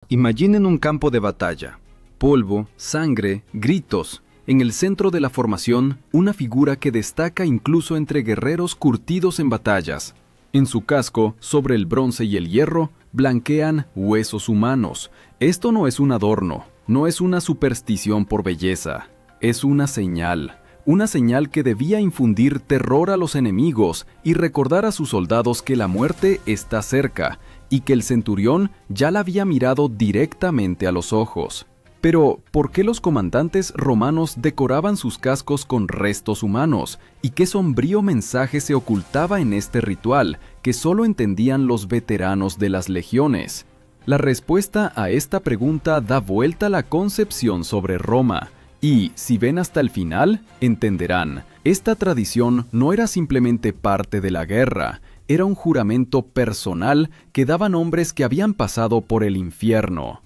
Imaginen un campo de batalla. Polvo, sangre, gritos. En el centro de la formación, una figura que destaca incluso entre guerreros curtidos en batallas. En su casco, sobre el bronce y el hierro, blanquean huesos humanos. Esto no es un adorno, no es una superstición por belleza. Es una señal que debía infundir terror a los enemigos y recordar a sus soldados que la muerte está cerca y que el centurión ya la había mirado directamente a los ojos. Pero, ¿por qué los comandantes romanos decoraban sus cascos con restos humanos? ¿Y qué sombrío mensaje se ocultaba en este ritual que solo entendían los veteranos de las legiones? La respuesta a esta pregunta da vuelta a la concepción sobre Roma. Y, si ven hasta el final, entenderán. Esta tradición no era simplemente parte de la guerra, era un juramento personal que daban hombres que habían pasado por el infierno.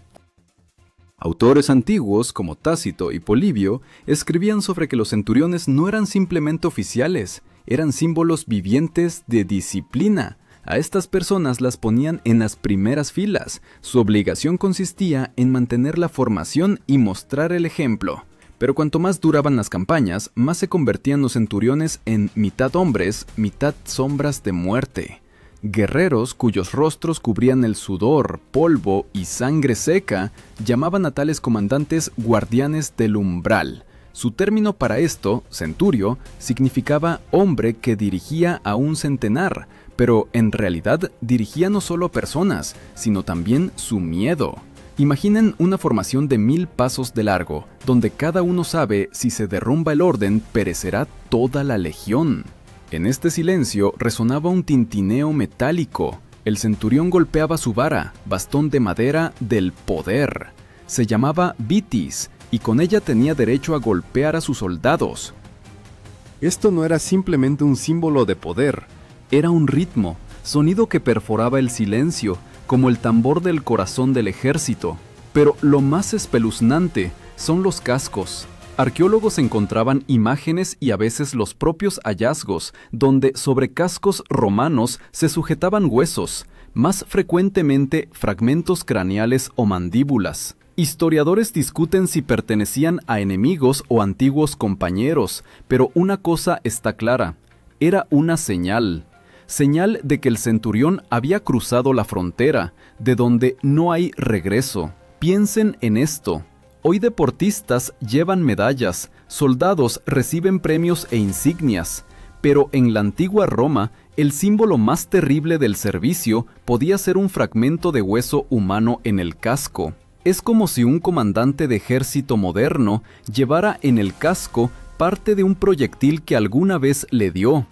Autores antiguos como Tácito y Polibio escribían sobre que los centuriones no eran simplemente oficiales, eran símbolos vivientes de disciplina. A estas personas las ponían en las primeras filas. Su obligación consistía en mantener la formación y mostrar el ejemplo. Pero cuanto más duraban las campañas, más se convertían los centuriones en mitad hombres, mitad sombras de muerte. Guerreros cuyos rostros cubrían el sudor, polvo y sangre seca, llamaban a tales comandantes guardianes del umbral. Su término para esto, centurio, significaba hombre que dirigía a un centenar, pero en realidad dirigía no solo personas, sino también su miedo. Imaginen una formación de 1000 pasos de largo, donde cada uno sabe si se derrumba el orden, perecerá toda la legión. En este silencio resonaba un tintineo metálico. El centurión golpeaba su vara, bastón de madera del poder. Se llamaba vitis, y con ella tenía derecho a golpear a sus soldados. Esto no era simplemente un símbolo de poder, era un ritmo, sonido que perforaba el silencio, como el tambor del corazón del ejército. Pero lo más espeluznante son los cascos. Arqueólogos encontraban imágenes y a veces los propios hallazgos, donde sobre cascos romanos se sujetaban huesos, más frecuentemente fragmentos craneales o mandíbulas. Historiadores discuten si pertenecían a enemigos o antiguos compañeros, pero una cosa está clara, era una señal de que el centurión había cruzado la frontera, de donde no hay regreso. Piensen en esto. Hoy deportistas llevan medallas, soldados reciben premios e insignias, pero en la antigua Roma, el símbolo más terrible del servicio podía ser un fragmento de hueso humano en el casco. Es como si un comandante de ejército moderno llevara en el casco parte de un proyectil que alguna vez le dio.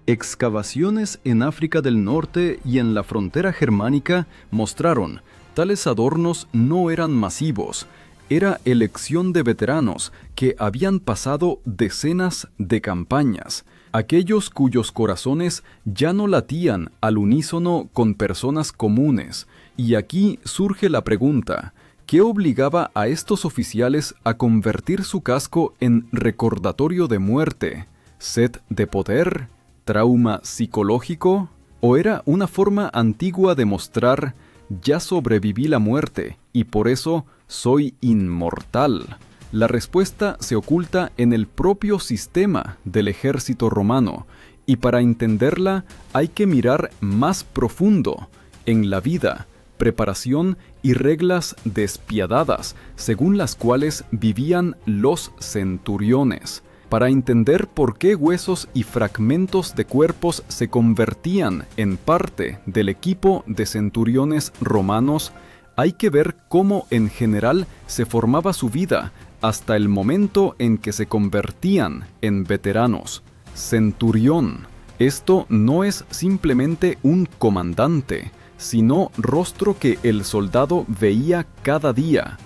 Excavaciones en África del Norte y en la frontera germánica mostraron, tales adornos no eran masivos, era elección de veteranos que habían pasado decenas de campañas, aquellos cuyos corazones ya no latían al unísono con personas comunes. Y aquí surge la pregunta, ¿qué obligaba a estos oficiales a convertir su casco en recordatorio de muerte? ¿Sed de poder? ¿Trauma psicológico? ¿O era una forma antigua de mostrar, ya sobreviví la muerte y por eso soy inmortal? La respuesta se oculta en el propio sistema del ejército romano, y para entenderla hay que mirar más profundo en la vida, preparación y reglas despiadadas según las cuales vivían los centuriones. Para entender por qué huesos y fragmentos de cuerpos se convertían en parte del equipo de centuriones romanos, hay que ver cómo en general se formaba su vida hasta el momento en que se convertían en veteranos. Centurión. Esto no es simplemente un comandante, sino rostro que el soldado veía cada día.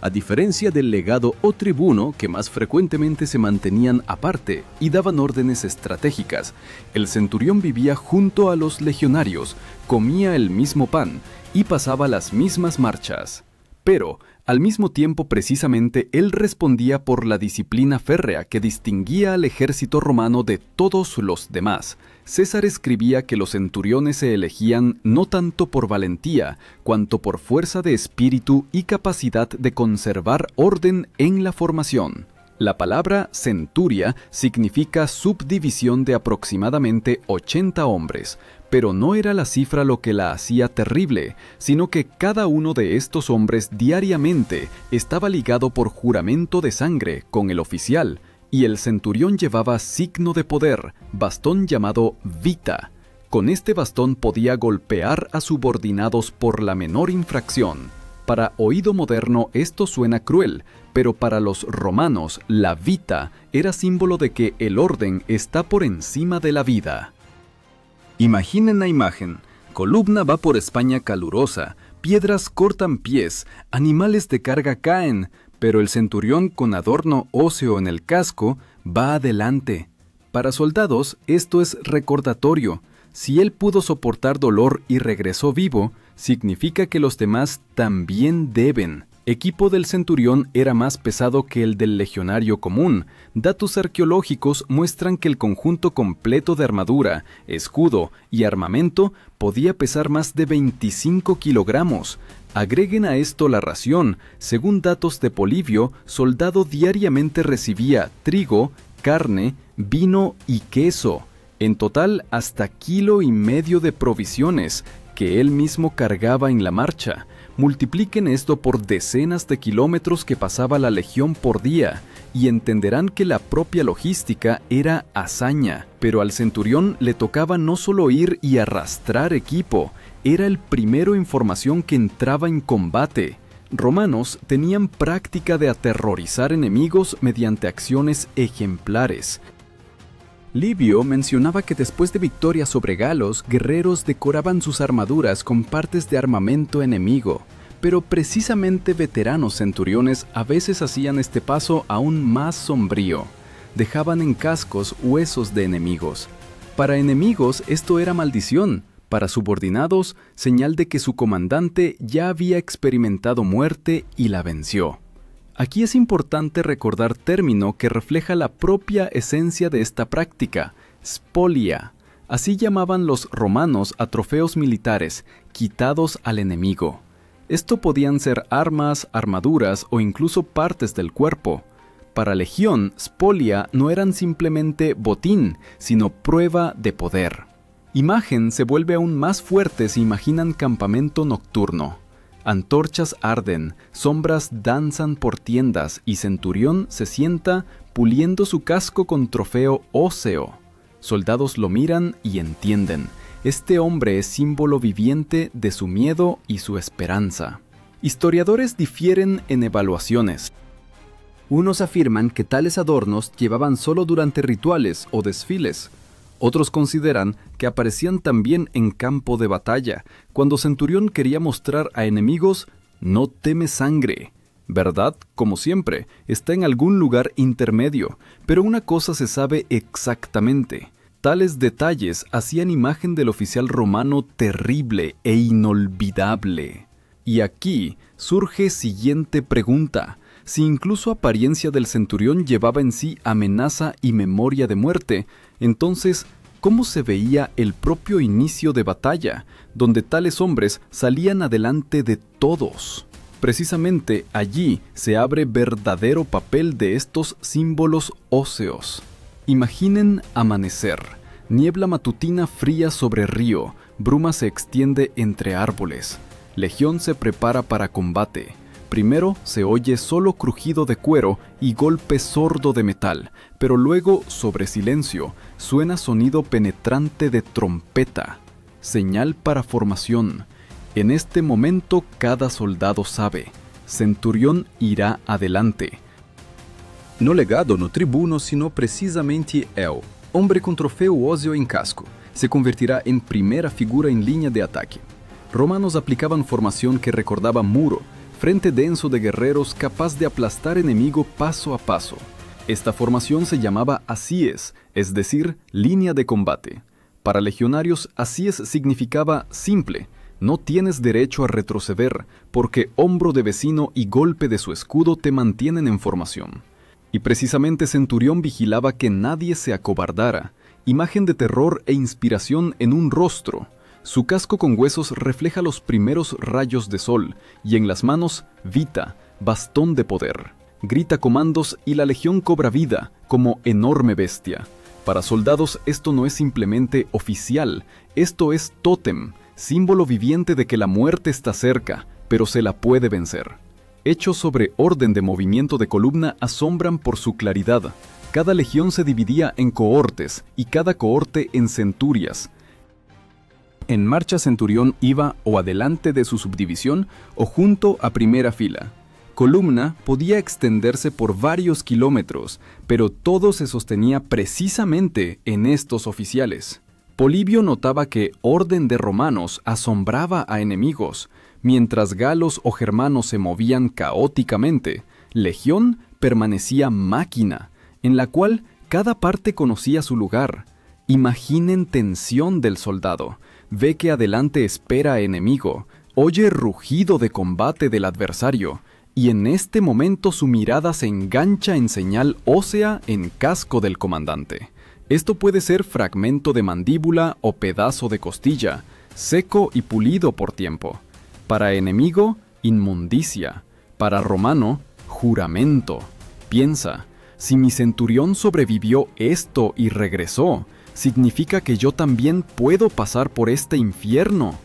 A diferencia del legado o tribuno, que más frecuentemente se mantenían aparte y daban órdenes estratégicas, el centurión vivía junto a los legionarios, comía el mismo pan y pasaba las mismas marchas. Pero, al mismo tiempo, precisamente, él respondía por la disciplina férrea que distinguía al ejército romano de todos los demás. César escribía que los centuriones se elegían no tanto por valentía, cuanto por fuerza de espíritu y capacidad de conservar orden en la formación. La palabra centuria significa subdivisión de aproximadamente 80 hombres, pero no era la cifra lo que la hacía terrible, sino que cada uno de estos hombres diariamente estaba ligado por juramento de sangre con el oficial, y el centurión llevaba signo de poder, bastón llamado vita. Con este bastón podía golpear a subordinados por la menor infracción. Para oído moderno esto suena cruel, pero para los romanos la vita era símbolo de que el orden está por encima de la vida. Imaginen la imagen. Columna va por España calurosa, piedras cortan pies, animales de carga caen, pero el centurión con adorno óseo en el casco va adelante. Para soldados esto es recordatorio. Si él pudo soportar dolor y regresó vivo, significa que los demás también deben. Equipo del centurión era más pesado que el del legionario común. Datos arqueológicos muestran que el conjunto completo de armadura, escudo y armamento podía pesar más de 25 kilogramos. Agreguen a esto la ración. Según datos de Polibio, soldado diariamente recibía trigo, carne, vino y queso. En total, hasta 1,5 kilos de provisiones que él mismo cargaba en la marcha. Multipliquen esto por decenas de kilómetros que pasaba la legión por día y entenderán que la propia logística era hazaña. Pero al centurión le tocaba no solo ir y arrastrar equipo, era el primero en formación que entraba en combate. Romanos tenían práctica de aterrorizar enemigos mediante acciones ejemplares. Livio mencionaba que después de victorias sobre galos, guerreros decoraban sus armaduras con partes de armamento enemigo, pero precisamente veteranos centuriones a veces hacían este paso aún más sombrío. Dejaban en cascos huesos de enemigos. Para enemigos esto era maldición, para subordinados señal de que su comandante ya había experimentado muerte y la venció. Aquí es importante recordar término que refleja la propia esencia de esta práctica, spolia. Así llamaban los romanos a trofeos militares, quitados al enemigo. Esto podían ser armas, armaduras o incluso partes del cuerpo. Para legión, spolia no eran simplemente botín, sino prueba de poder. Imagen se vuelve aún más fuerte si imaginan campamento nocturno. Antorchas arden, sombras danzan por tiendas y centurión se sienta puliendo su casco con trofeo óseo. Soldados lo miran y entienden. Este hombre es símbolo viviente de su miedo y su esperanza. Historiadores difieren en evaluaciones. Unos afirman que tales adornos llevaban solo durante rituales o desfiles. Otros consideran que aparecían también en campo de batalla, cuando Centurión quería mostrar a enemigos, no teme sangre. Verdad, como siempre, está en algún lugar intermedio, pero una cosa se sabe exactamente. Tales detalles hacían imagen del oficial romano terrible e inolvidable. Y aquí surge siguiente pregunta. Si incluso apariencia del centurión llevaba en sí amenaza y memoria de muerte, entonces, ¿cómo se veía el propio inicio de batalla, donde tales hombres salían adelante de todos? Precisamente allí se abre verdadero papel de estos símbolos óseos. Imaginen amanecer, niebla matutina fría sobre río, bruma se extiende entre árboles. Legión se prepara para combate. Primero se oye solo crujido de cuero y golpe sordo de metal, pero luego, sobre silencio, suena sonido penetrante de trompeta. Señal para formación. En este momento cada soldado sabe, centurión irá adelante. No legado, no tribuno, sino precisamente él, hombre con trofeo óseo en casco, se convertirá en primera figura en línea de ataque. Romanos aplicaban formación que recordaba muro, frente denso de guerreros capaz de aplastar enemigo paso a paso. Esta formación se llamaba asíes, es decir, línea de combate. Para legionarios, asíes significaba simple, no tienes derecho a retroceder, porque hombro de vecino y golpe de su escudo te mantienen en formación. Y precisamente Centurión vigilaba que nadie se acobardara, imagen de terror e inspiración en un rostro. Su casco con huesos refleja los primeros rayos de sol, y en las manos, Vita, bastón de poder. Grita comandos y la legión cobra vida, como enorme bestia. Para soldados esto no es simplemente oficial, esto es tótem, símbolo viviente de que la muerte está cerca, pero se la puede vencer. Hechos sobre orden de movimiento de columna asombran por su claridad. Cada legión se dividía en cohortes, y cada cohorte en centurias. En marcha centurión iba o adelante de su subdivisión o junto a primera fila. Columna podía extenderse por varios kilómetros, pero todo se sostenía precisamente en estos oficiales. Polibio notaba que orden de romanos asombraba a enemigos, mientras galos o germanos se movían caóticamente. Legión permanecía máquina, en la cual cada parte conocía su lugar. Imaginen tensión del soldado. Ve que adelante espera enemigo, oye rugido de combate del adversario, y en este momento su mirada se engancha en señal ósea en casco del comandante. Esto puede ser fragmento de mandíbula o pedazo de costilla, seco y pulido por tiempo. Para enemigo, inmundicia. Para romano, juramento. Piensa, si mi centurión sobrevivió esto y regresó, significa que yo también puedo pasar por este infierno.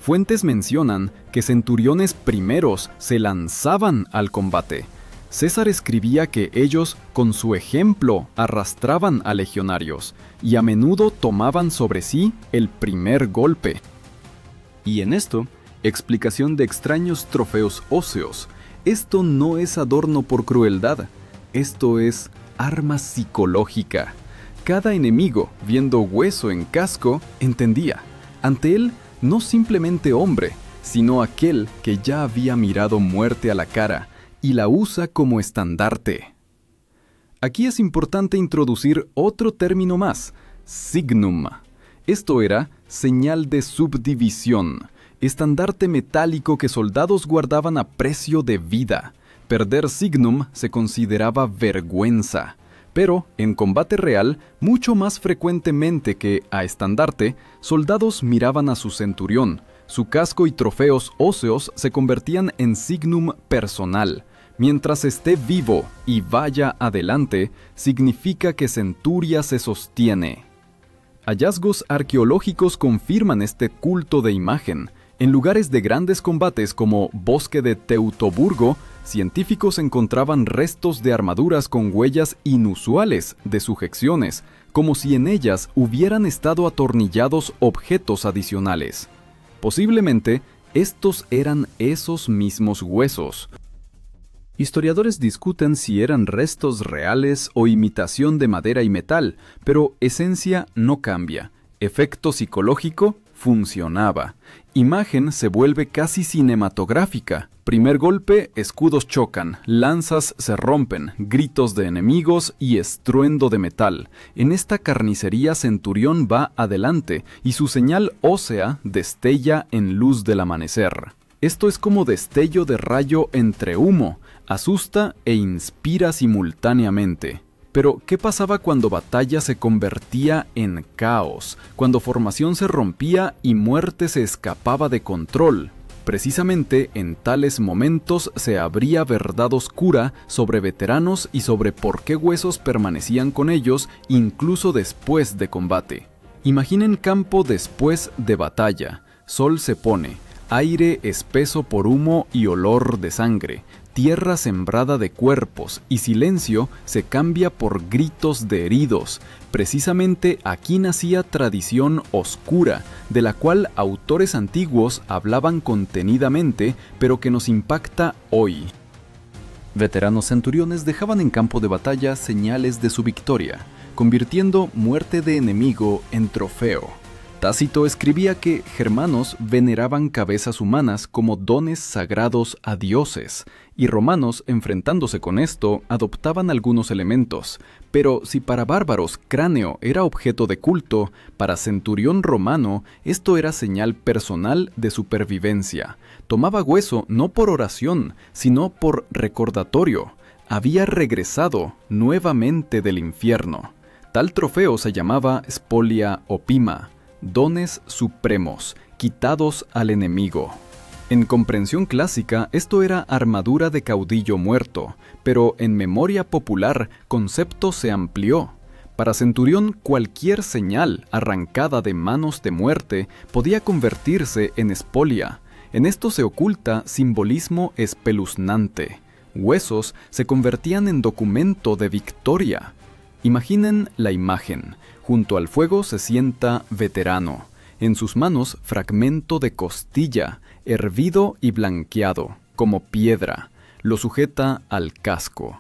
Fuentes mencionan que centuriones primeros se lanzaban al combate. César escribía que ellos, con su ejemplo, arrastraban a legionarios y a menudo tomaban sobre sí el primer golpe. Y en esto, explicación de extraños trofeos óseos. Esto no es adorno por crueldad, esto es arma psicológica. Cada enemigo, viendo hueso en casco, entendía, ante él, no simplemente hombre, sino aquel que ya había mirado muerte a la cara y la usa como estandarte. Aquí es importante introducir otro término más, signum. Esto era señal de subdivisión, estandarte metálico que soldados guardaban a precio de vida. Perder signum se consideraba vergüenza. Pero, en combate real, mucho más frecuentemente que a estandarte, soldados miraban a su centurión. Su casco y trofeos óseos se convertían en signum personal. Mientras esté vivo y vaya adelante, significa que centuria se sostiene. Hallazgos arqueológicos confirman este culto de imagen. En lugares de grandes combates como Bosque de Teutoburgo, científicos encontraban restos de armaduras con huellas inusuales de sujeciones, como si en ellas hubieran estado atornillados objetos adicionales. Posiblemente, estos eran esos mismos huesos. Historiadores discuten si eran restos reales o imitación de madera y metal, pero esencia no cambia. Efecto psicológico funcionaba. Imagen se vuelve casi cinematográfica. Primer golpe, escudos chocan, lanzas se rompen, gritos de enemigos y estruendo de metal. En esta carnicería Centurión va adelante y su señal ósea destella en luz del amanecer. Esto es como destello de rayo entre humo, asusta e inspira simultáneamente. Pero, ¿qué pasaba cuando batalla se convertía en caos? Cuando formación se rompía y muerte se escapaba de control. Precisamente en tales momentos se abría verdad oscura sobre veteranos y sobre por qué huesos permanecían con ellos incluso después de combate. Imaginen campo después de batalla. Sol se pone, aire espeso por humo y olor de sangre. Tierra sembrada de cuerpos y silencio se cambia por gritos de heridos. Precisamente aquí nacía tradición oscura, de la cual autores antiguos hablaban contenidamente, pero que nos impacta hoy. Veteranos centuriones dejaban en campo de batalla señales de su victoria, convirtiendo muerte de enemigo en trofeo. Tácito escribía que germanos veneraban cabezas humanas como dones sagrados a dioses, y romanos, enfrentándose con esto, adoptaban algunos elementos. Pero si para bárbaros cráneo era objeto de culto, para centurión romano esto era señal personal de supervivencia. Tomaba hueso no por oración, sino por recordatorio. Había regresado nuevamente del infierno. Tal trofeo se llamaba spolia opima, dones supremos, quitados al enemigo. En comprensión clásica, esto era armadura de caudillo muerto, pero en memoria popular, concepto se amplió. Para Centurión, cualquier señal arrancada de manos de muerte podía convertirse en spolia. En esto se oculta simbolismo espeluznante. Huesos se convertían en documento de victoria. Imaginen la imagen. Junto al fuego se sienta veterano. En sus manos, fragmento de costilla, hervido y blanqueado, como piedra. Lo sujeta al casco.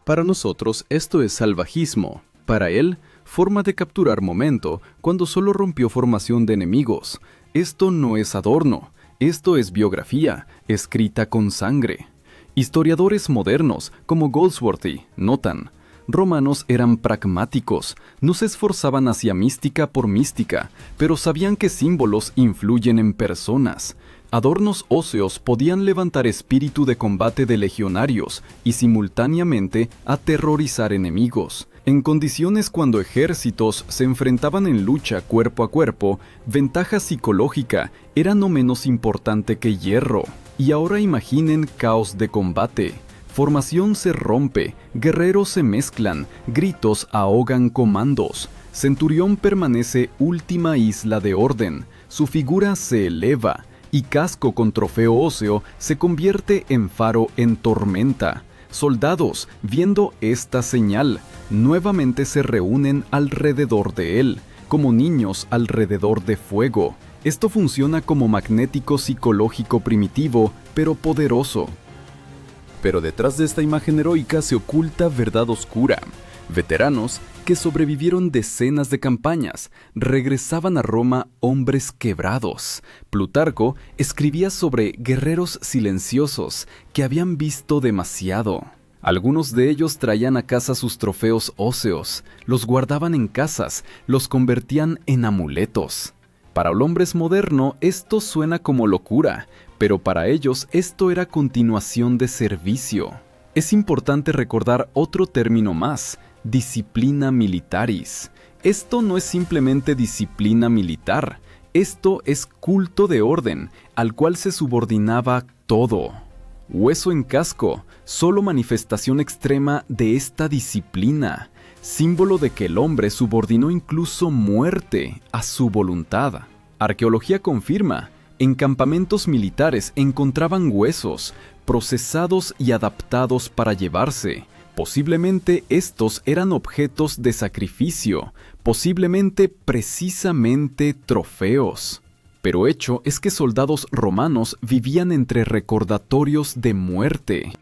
Para nosotros esto es salvajismo. Para él, forma de capturar momento cuando solo rompió formación de enemigos. Esto no es adorno, esto es biografía, escrita con sangre. Historiadores modernos, como Goldsworthy, notan: romanos eran pragmáticos, no se esforzaban hacia mística por mística, pero sabían que símbolos influyen en personas. Adornos óseos podían levantar espíritu de combate de legionarios y simultáneamente aterrorizar enemigos. En condiciones cuando ejércitos se enfrentaban en lucha cuerpo a cuerpo, ventaja psicológica era no menos importante que hierro. Y ahora imaginen caos de combate. Formación se rompe, guerreros se mezclan, gritos ahogan comandos. Centurión permanece última isla de orden, su figura se eleva, y casco con trofeo óseo se convierte en faro en tormenta. Soldados, viendo esta señal, nuevamente se reúnen alrededor de él, como niños alrededor de fuego. Esto funciona como magnético psicológico primitivo, pero poderoso. Pero detrás de esta imagen heroica se oculta verdad oscura. Veteranos que sobrevivieron decenas de campañas regresaban a Roma hombres quebrados. Plutarco escribía sobre guerreros silenciosos que habían visto demasiado. Algunos de ellos traían a casa sus trofeos óseos, los guardaban en casas, los convertían en amuletos. Para el hombre moderno esto suena como locura, pero para ellos esto era continuación de servicio. Es importante recordar otro término más: disciplina militaris. Esto no es simplemente disciplina militar, esto es culto de orden, al cual se subordinaba todo. Hueso en casco, solo manifestación extrema de esta disciplina, símbolo de que el hombre subordinó incluso muerte a su voluntad. Arqueología confirma: en campamentos militares encontraban huesos, procesados y adaptados para llevarse. Posiblemente estos eran objetos de sacrificio, posiblemente precisamente trofeos. Pero hecho es que soldados romanos vivían entre recordatorios de muerte.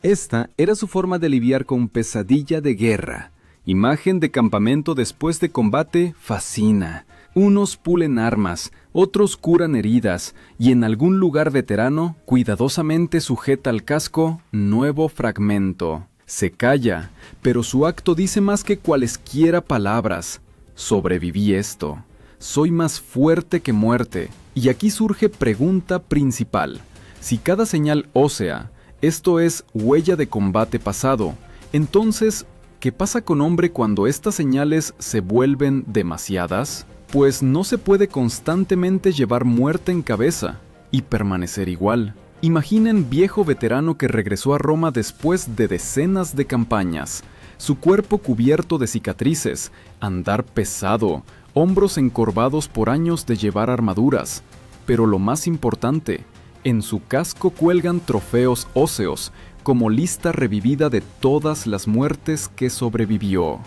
Esta era su forma de lidiar con pesadilla de guerra. Imagen de campamento después de combate fascina. Unos pulen armas, otros curan heridas, y en algún lugar veterano cuidadosamente sujeta al casco nuevo fragmento. Se calla, pero su acto dice más que cualesquiera palabras. Sobreviví esto. Soy más fuerte que muerte. Y aquí surge pregunta principal. Si cada señal ósea, esto es huella de combate pasado, entonces, ¿qué pasa con hombre cuando estas señales se vuelven demasiadas? Pues no se puede constantemente llevar muerte en cabeza y permanecer igual. Imaginen viejo veterano que regresó a Roma después de decenas de campañas, su cuerpo cubierto de cicatrices, andar pesado, hombros encorvados por años de llevar armaduras. Pero lo más importante, en su casco cuelgan trofeos óseos, como lista revivida de todas las muertes que sobrevivió.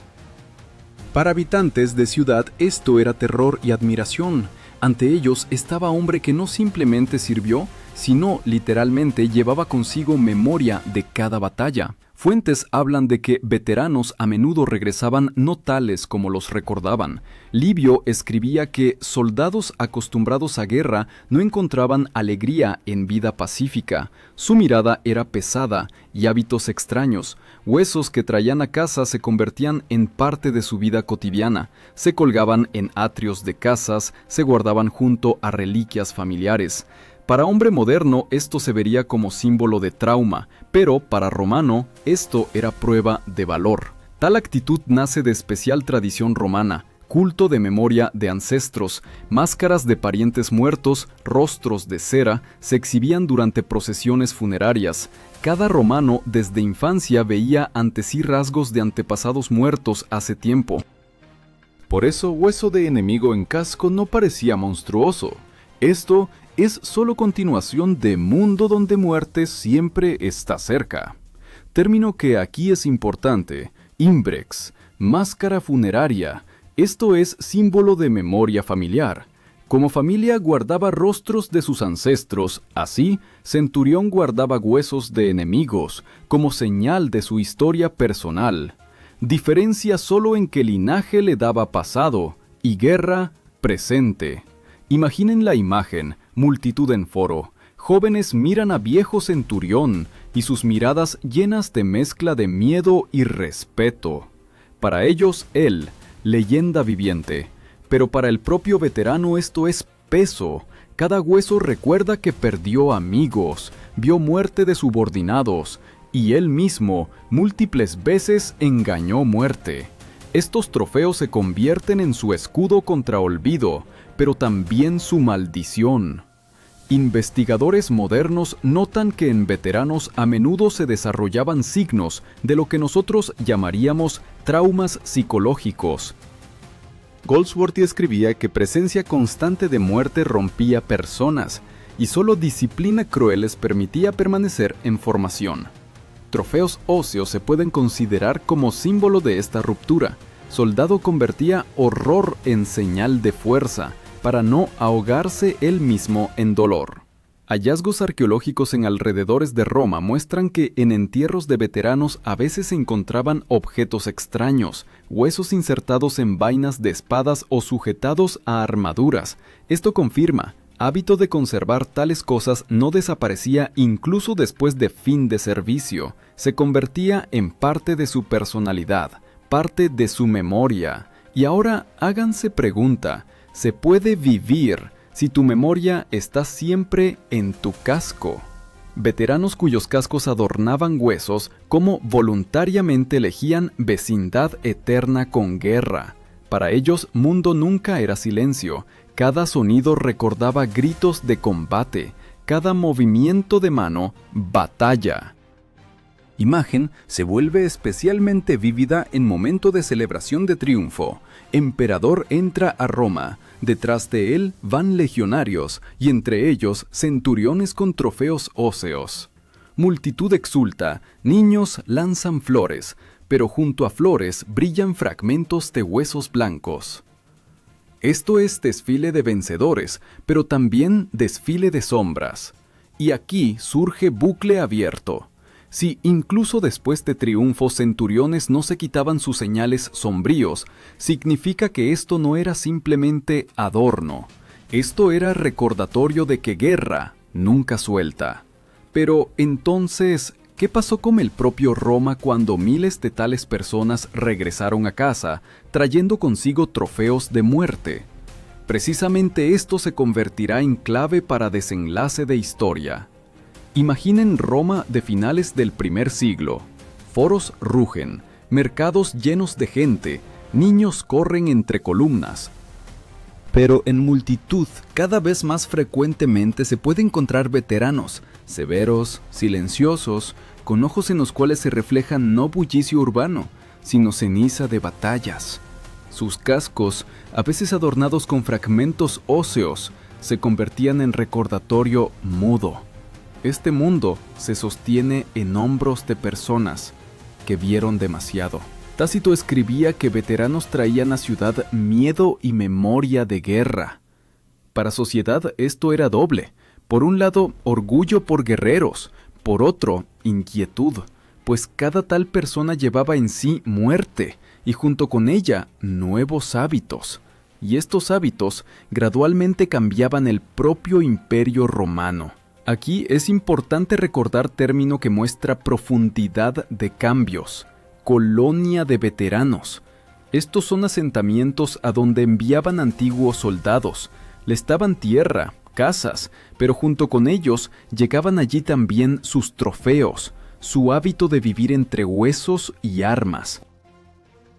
Para habitantes de ciudad esto era terror y admiración. Ante ellos estaba hombre que no simplemente sirvió, sino literalmente llevaba consigo memoria de cada batalla. Fuentes hablan de que veteranos a menudo regresaban no tales como los recordaban. Livio escribía que soldados acostumbrados a guerra no encontraban alegría en vida pacífica. Su mirada era pesada y hábitos extraños. Huesos que traían a casa se convertían en parte de su vida cotidiana. Se colgaban en atrios de casas, se guardaban junto a reliquias familiares. Para hombre moderno esto se vería como símbolo de trauma, pero para romano esto era prueba de valor. Tal actitud nace de especial tradición romana, culto de memoria de ancestros, máscaras de parientes muertos, rostros de cera, se exhibían durante procesiones funerarias. Cada romano desde infancia veía ante sí rasgos de antepasados muertos hace tiempo. Por eso, hueso de enemigo en casco no parecía monstruoso. Esto es solo continuación de mundo donde muerte siempre está cerca. Término que aquí es importante, imbrex, máscara funeraria. Esto es símbolo de memoria familiar. Como familia guardaba rostros de sus ancestros, así Centurión guardaba huesos de enemigos, como señal de su historia personal. Diferencia solo en que linaje le daba pasado y guerra presente. Imaginen la imagen, multitud en foro. Jóvenes miran a viejo Centurión y sus miradas llenas de mezcla de miedo y respeto. Para ellos, él, leyenda viviente, pero para el propio veterano esto es peso. Cada hueso recuerda que perdió amigos, vio muerte de subordinados, y él mismo múltiples veces engañó muerte. Estos trofeos se convierten en su escudo contra olvido, pero también su maldición. Investigadores modernos notan que en veteranos a menudo se desarrollaban signos de lo que nosotros llamaríamos traumas psicológicos. Goldsworthy escribía que presencia constante de muerte rompía personas y solo disciplina cruel les permitía permanecer en formación. Trofeos óseos se pueden considerar como símbolo de esta ruptura. Soldado convertía horror en señal de fuerza, para no ahogarse él mismo en dolor. Hallazgos arqueológicos en alrededores de Roma muestran que en entierros de veteranos a veces se encontraban objetos extraños, huesos insertados en vainas de espadas o sujetados a armaduras. Esto confirma, hábito de conservar tales cosas no desaparecía incluso después de fin de servicio, se convertía en parte de su personalidad, parte de su memoria. Y ahora háganse pregunta, ¿se puede vivir si tu memoria está siempre en tu casco? Veteranos cuyos cascos adornaban huesos, como voluntariamente elegían vecindad eterna con guerra. Para ellos, mundo nunca era silencio. Cada sonido recordaba gritos de combate. Cada movimiento de mano, batalla. Imagen se vuelve especialmente vívida en momento de celebración de triunfo. Emperador entra a Roma. Detrás de él van legionarios, y entre ellos centuriones con trofeos óseos. Multitud exulta, niños lanzan flores, pero junto a flores brillan fragmentos de huesos blancos. Esto es desfile de vencedores, pero también desfile de sombras. Y aquí surge bucle abierto. Si incluso después de triunfos centuriones no se quitaban sus señales sombríos, significa que esto no era simplemente adorno. Esto era recordatorio de que guerra nunca suelta. Pero entonces, ¿qué pasó con el propio Roma cuando miles de tales personas regresaron a casa, trayendo consigo trofeos de muerte? Precisamente esto se convertirá en clave para desenlace de historia. Imaginen Roma de finales del primer siglo. Foros rugen, mercados llenos de gente, niños corren entre columnas. Pero en multitud, cada vez más frecuentemente se puede encontrar veteranos, severos, silenciosos, con ojos en los cuales se refleja no bullicio urbano, sino ceniza de batallas. Sus cascos, a veces adornados con fragmentos óseos, se convertían en recordatorio mudo. Este mundo se sostiene en hombros de personas que vieron demasiado. Tácito escribía que veteranos traían a ciudad miedo y memoria de guerra. Para sociedad esto era doble. Por un lado, orgullo por guerreros. Por otro, inquietud, pues cada tal persona llevaba en sí muerte y junto con ella nuevos hábitos. Y estos hábitos gradualmente cambiaban el propio imperio romano. Aquí es importante recordar término que muestra profundidad de cambios, colonia de veteranos. Estos son asentamientos a donde enviaban antiguos soldados, les daban tierra, casas, pero junto con ellos llegaban allí también sus trofeos, su hábito de vivir entre huesos y armas.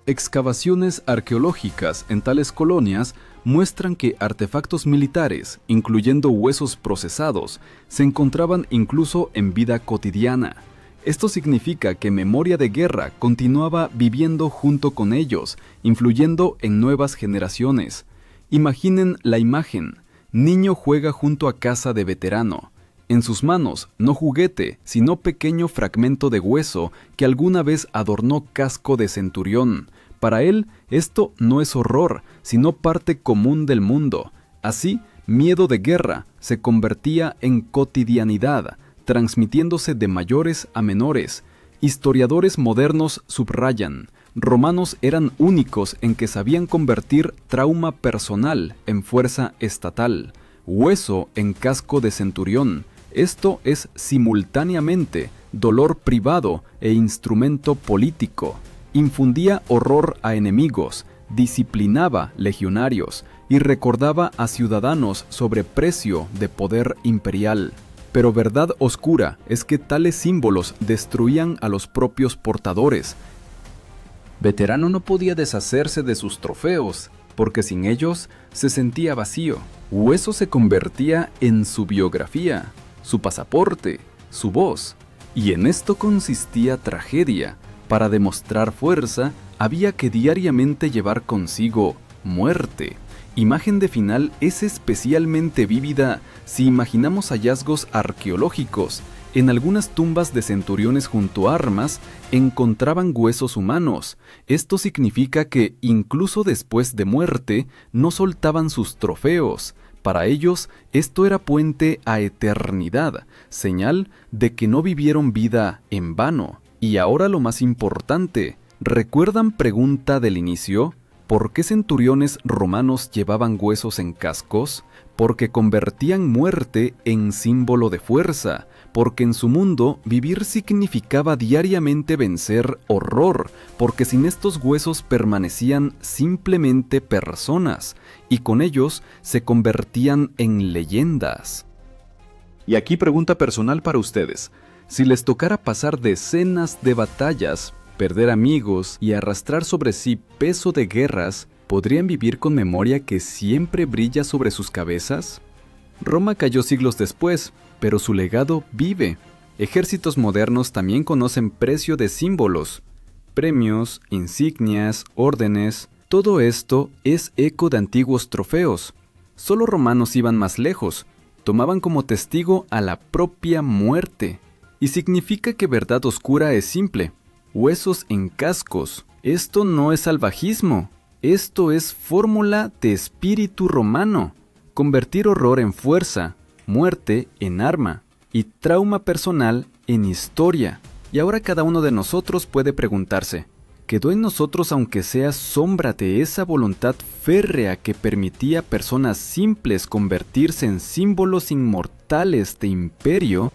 Excavaciones arqueológicas en tales colonias muestran que artefactos militares, incluyendo huesos procesados, se encontraban incluso en vida cotidiana. Esto significa que memoria de guerra continuaba viviendo junto con ellos, influyendo en nuevas generaciones. Imaginen la imagen: niño juega junto a casa de veterano. En sus manos, no juguete, sino pequeño fragmento de hueso que alguna vez adornó casco de centurión. Para él, esto no es horror, sino parte común del mundo. Así, miedo de guerra se convertía en cotidianidad, transmitiéndose de mayores a menores. Historiadores modernos subrayan: romanos eran únicos en que sabían convertir trauma personal en fuerza estatal, hueso en casco de centurión. Esto es simultáneamente dolor privado e instrumento político. Infundía horror a enemigos, disciplinaba legionarios y recordaba a ciudadanos sobre precio de poder imperial. Pero verdad oscura es que tales símbolos destruían a los propios portadores. Veterano no podía deshacerse de sus trofeos, porque sin ellos se sentía vacío. Hueso se convertía en su biografía, su pasaporte, su voz. Y en esto consistía tragedia. Para demostrar fuerza, había que diariamente llevar consigo muerte. Imagen de final es especialmente vívida si imaginamos hallazgos arqueológicos. En algunas tumbas de centuriones junto a armas encontraban huesos humanos. Esto significa que, incluso después de muerte, no soltaban sus trofeos. Para ellos, esto era puente a eternidad, señal de que no vivieron vida en vano. Y ahora lo más importante, ¿recuerdan pregunta del inicio? ¿Por qué centuriones romanos llevaban huesos en cascos? Porque convertían muerte en símbolo de fuerza, porque en su mundo vivir significaba diariamente vencer horror, porque sin estos huesos permanecían simplemente personas, y con ellos se convertían en leyendas. Y aquí pregunta personal para ustedes: si les tocara pasar decenas de batallas, perder amigos y arrastrar sobre sí peso de guerras, ¿podrían vivir con memoria que siempre brilla sobre sus cabezas? Roma cayó siglos después, pero su legado vive. Ejércitos modernos también conocen precio de símbolos, premios, insignias, órdenes. Todo esto es eco de antiguos trofeos. Solo romanos iban más lejos, tomaban como testigo a la propia muerte. Y significa que verdad oscura es simple: huesos en cascos. Esto no es salvajismo, esto es fórmula de espíritu romano. Convertir horror en fuerza, muerte en arma y trauma personal en historia. Y ahora cada uno de nosotros puede preguntarse: ¿quedó en nosotros aunque sea sombra de esa voluntad férrea que permitía a personas simples convertirse en símbolos inmortales de imperio?